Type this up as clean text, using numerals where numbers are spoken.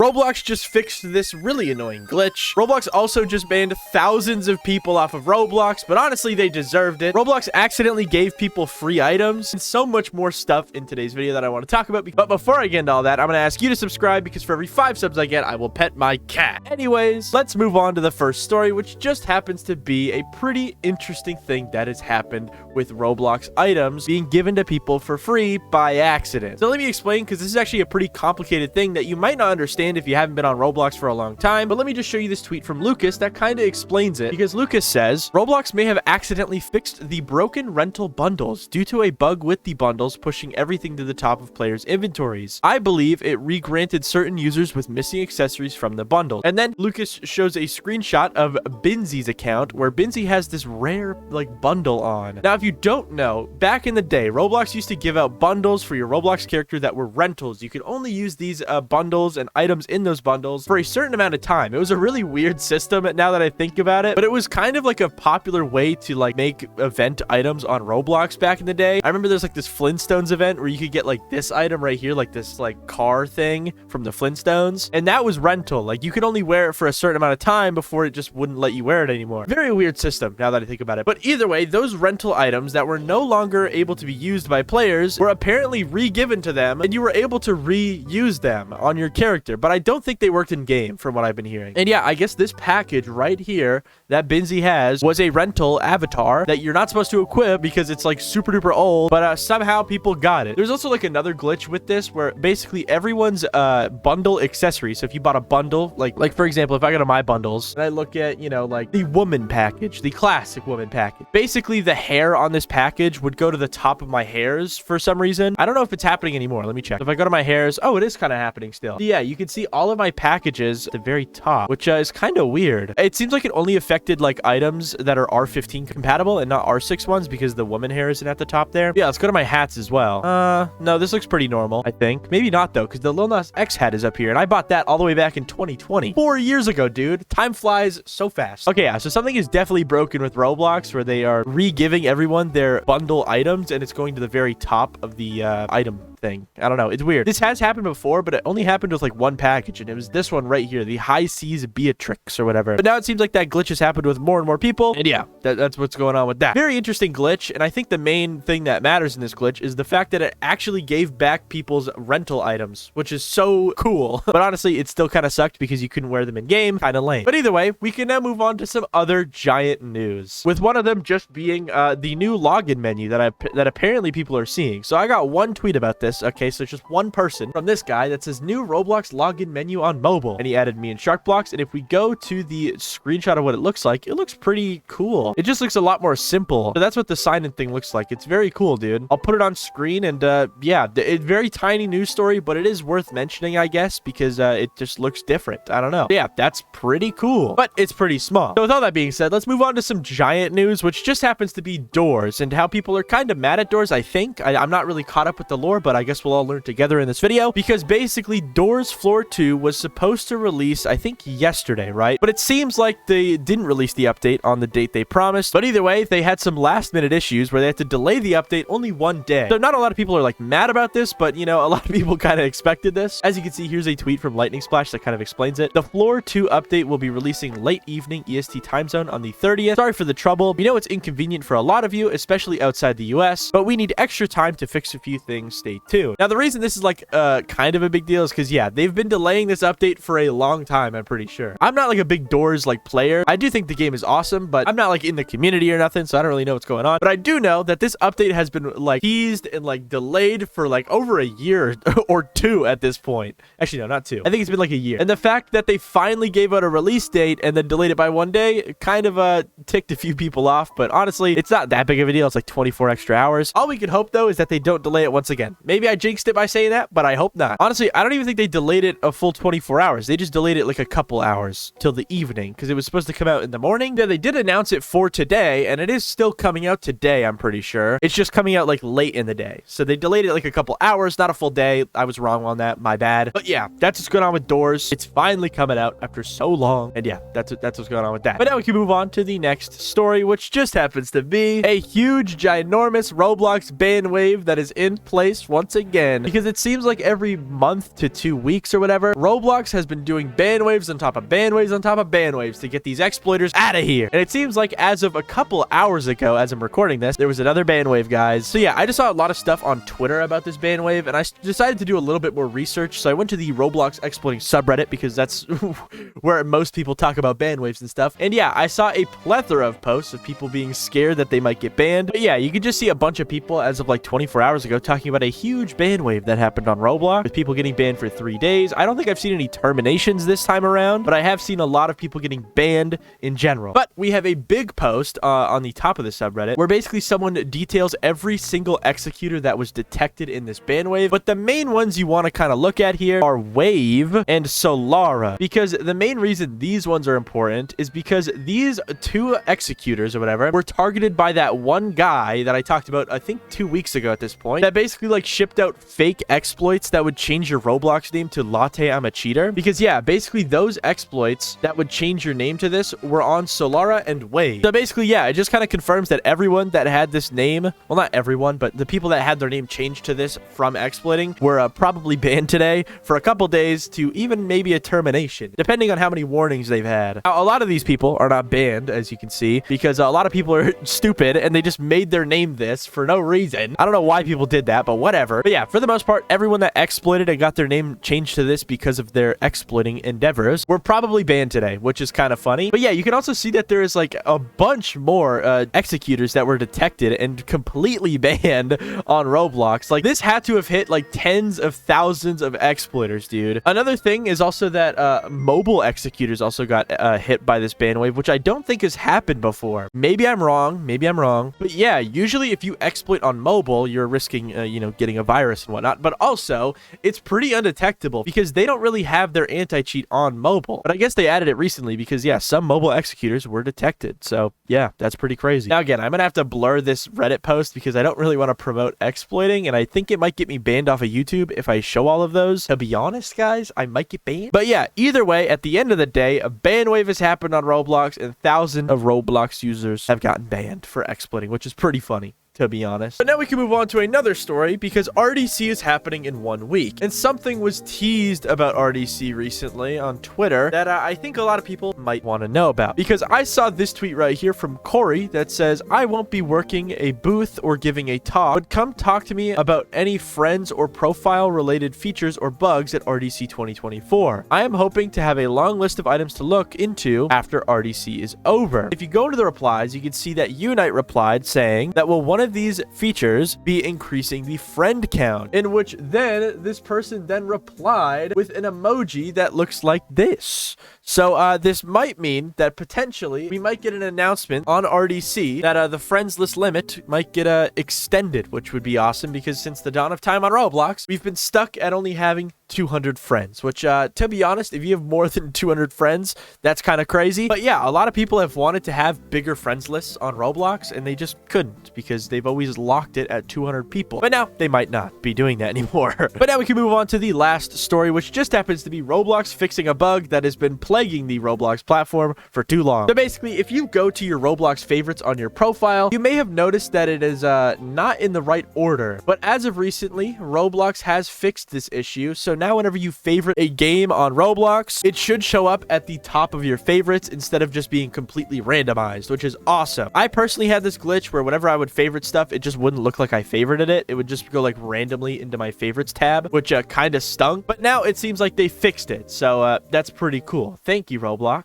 Roblox just fixed this really annoying glitch. Roblox also just banned thousands of people off of Roblox, but honestly, they deserved it. Roblox accidentally gave people free items and so much more stuff in today's video that I want to talk about. But before I get into all that, I'm going to ask you to subscribe because for every 5 subs I get, I will pet my cat. Anyways, let's move on to the first story, which just happens to be a pretty interesting thing that has happened with Roblox items being given to people for free by accident. So let me explain, because this is actually a pretty complicated thing that you might not understand if you haven't been on Roblox for a long time, but let me just show you this tweet from Lucas that kind of explains it, because Lucas says, Roblox may have accidentally fixed the broken rental bundles due to a bug with the bundles pushing everything to the top of players' inventories. I believe it re-granted certain users with missing accessories from the bundle. And then Lucas shows a screenshot of Binzy's account where Binzy has this rare bundle on. Now, if you don't know, back in the day, Roblox used to give out bundles for your Roblox character that were rentals. You could only use these bundles and items in those bundles for a certain amount of time. It was a really weird system now that I think about it, but it was kind of like a popular way to make event items on Roblox back in the day. I remember there's this Flintstones event where you could get this item right here, this car thing from the Flintstones, and that was rental. You could only wear it for a certain amount of time before it just wouldn't let you wear it anymore. Very weird system now that I think about it. But either way, those rental items that were no longer able to be used by players were apparently re-given to them, and you were able to reuse them on your character. But I don't think they worked in game from what I've been hearing. And yeah, I guess this package right here that Binzy has was a rental avatar that you're not supposed to equip because it's super duper old, but somehow people got it. There's also another glitch with this where basically everyone's bundle accessory. So if you bought a bundle, like for example, if I go to my bundles and I look at, the woman package, the classic woman package, basically the hair on this package would go to the top of my hairs for some reason. I don't know if it's happening anymore. Let me check. If I go to my hairs, oh, it is kind of happening still. So yeah, you can see all of my packages at the very top, which is kind of weird. It seems like it only affected items that are R15 compatible and not R6 ones because the woman hair isn't at the top there. Yeah, let's go to my hats as well. No, this looks pretty normal, I think. Maybe not though, because the Lil Nas X hat is up here, and I bought that all the way back in 2020. 4 years ago, dude. Time flies so fast. Okay, yeah, so something is definitely broken with Roblox where they are re-giving everyone their bundle items, and it's going to the very top of the item thing. I don't know. It's weird. This has happened before, but it only happened with one package, and it was this one right here, the High Seas Beatrix or whatever. But now it seems like that glitch has happened with more and more people, and yeah, that's what's going on with that. Very interesting glitch, and I think the main thing that matters in this glitch is the fact that it actually gave back people's rental items, which is so cool. But honestly, it still kind of sucked because you couldn't wear them in game. Kind of lame. But either way, we can now move on to some other giant news, with one of them just being the new login menu that apparently people are seeing. So I got one tweet about this. Okay, so it's just one person from this guy that says new Roblox login menu on mobile, and he added me and Sharkblocks. And if we go to the screenshot of what it looks like, it looks pretty cool. It just looks a lot more simple. So that's what the sign-in thing looks like. It's very cool, dude. I'll put it on screen, and yeah, it's very tiny news story, but it is worth mentioning, I guess, because it just looks different. I don't know. Yeah, that's pretty cool, but it's pretty small. So with all that being said, let's move on to some giant news, which just happens to be doors and how people are kind of mad at doors. I think I'm not really caught up with the lore, but I guess we'll all learn together in this video, because basically Doors Floor 2 was supposed to release, I think, yesterday, right? But it seems like they didn't release the update on the date they promised. But either way, they had some last minute issues where they had to delay the update only one day. So not a lot of people are mad about this, but a lot of people kind of expected this. As you can see, here's a tweet from Lightning Splash that kind of explains it. The Floor 2 update will be releasing late evening EST time zone on the 30th. Sorry for the trouble. We know it's inconvenient for a lot of you, especially outside the US, but we need extra time to fix a few things. Stay tuned. Now, the reason this is kind of a big deal is because, yeah, they've been delaying this update for a long time, I'm pretty sure. I'm not a big Doors player. I do think the game is awesome, but I'm not in the community or nothing, so I don't really know what's going on. But I do know that this update has been teased and delayed for over a year or two at this point. Actually, no, not two. I think it's been a year. And the fact that they finally gave out a release date and then delayed it by one day kind of ticked a few people off, but honestly, it's not that big of a deal. It's 24 extra hours. All we can hope though is that they don't delay it once again. Maybe I jinxed it by saying that, but I hope not. Honestly, I don't even think they delayed it a full 24 hours. They just delayed it a couple hours till the evening because it was supposed to come out in the morning. Yeah, they did announce it for today, and it is still coming out today, I'm pretty sure. It's just coming out late in the day. So they delayed it a couple hours, not a full day. I was wrong on that. My bad. But yeah, that's what's going on with Doors. It's finally coming out after so long. And yeah, that's what's going on with that. But now we can move on to the next story, which just happens to be a huge, ginormous Roblox ban wave that is in place once once again, because it seems like every month to 2 weeks or whatever, Roblox has been doing ban waves on top of ban waves on top of ban waves to get these exploiters out of here. And it seems like as of a couple hours ago, as I'm recording this, there was another ban wave, guys. So yeah, I just saw a lot of stuff on Twitter about this ban wave, and I decided to do a little bit more research. So I went to the Roblox exploiting subreddit, because that's where most people talk about ban waves and stuff. And yeah, I saw a plethora of posts of people being scared that they might get banned. But yeah, you could just see a bunch of people as of like 24 hours ago talking about a huge ban wave that happened on Roblox, with people getting banned for 3 days. I don't think I've seen any terminations this time around, but I have seen a lot of people getting banned in general. But we have a big post on the top of the subreddit where basically someone details every single executor that was detected in this ban wave. But the main ones you want to kind of look at here are Wave and Solara, because the main reason these ones are important is because these 2 executors or whatever were targeted by that one guy that I talked about, I think 2 weeks ago at this point, that basically like shipped out fake exploits that would change your Roblox name to Latte I'm a Cheater. Because yeah, basically those exploits that would change your name to this were on Solara and Wave. So basically, yeah, it just kind of confirms that everyone that had this name, well, not everyone, but the people that had their name changed to this from exploiting were probably banned today for a couple days to even maybe a termination, depending on how many warnings they've had. Now, a lot of these people are not banned, as you can see, because a lot of people are stupid and they just made their name this for no reason. I don't know why people did that, but whatever. But yeah, for the most part, everyone that exploited and got their name changed to this because of their exploiting endeavors were probably banned today, which is kind of funny. But yeah, you can also see that there is like a bunch more executors that were detected and completely banned on Roblox. Like, this had to have hit like tens of thousands of exploiters, dude. Another thing is also that mobile executors also got hit by this ban wave, which I don't think has happened before. Maybe I'm wrong. Maybe I'm wrong. But yeah, usually if you exploit on mobile, you're risking, you know, getting a virus and whatnot. But also, it's pretty undetectable because they don't really have their anti-cheat on mobile. But I guess they added it recently because, yeah, some mobile executors were detected. So yeah, that's pretty crazy. Now, again, I'm going to have to blur this Reddit post because I don't really want to promote exploiting, and I think it might get me banned off of YouTube if I show all of those. To be honest, guys, I might get banned. But yeah, either way, at the end of the day, a ban wave has happened on Roblox, and thousands of Roblox users have gotten banned for exploiting, which is pretty funny, to be honest. But now we can move on to another story, because RDC is happening in 1 week, and something was teased about RDC recently on Twitter that I think a lot of people might want to know about, because I saw this tweet right here from Corey that says, "I won't be working a booth or giving a talk, but come talk to me about any friends or profile related features or bugs at RDC 2024. I am hoping to have a long list of items to look into after RDC is over." If you go to the replies, you can see that Unite replied saying that, "Will one of these features be increasing the friend count?" In which then this person then replied with an emoji that looks like this. So this might mean that potentially we might get an announcement on RDC that the friends list limit might get extended, which would be awesome, because since the dawn of time on Roblox, we've been stuck at only having 200 friends, which to be honest, if you have more than 200 friends, that's kind of crazy. But yeah, a lot of people have wanted to have bigger friends lists on Roblox, and they just couldn't because they've always locked it at 200 people. But now they might not be doing that anymore. But now we can move on to the last story, which just happens to be Roblox fixing a bug that has been plaguing the Roblox platform for too long. So basically, if you go to your Roblox favorites on your profile, you may have noticed that it is not in the right order. But as of recently, Roblox has fixed this issue. So now whenever you favorite a game on Roblox, it should show up at the top of your favorites instead of just being completely randomized, which is awesome. I personally had this glitch where whenever I would favorite stuff, it just wouldn't look like I favorited it. It would just go like randomly into my favorites tab, which kind of stunk. But now it seems like they fixed it. So that's pretty cool. Thank you, Roblox.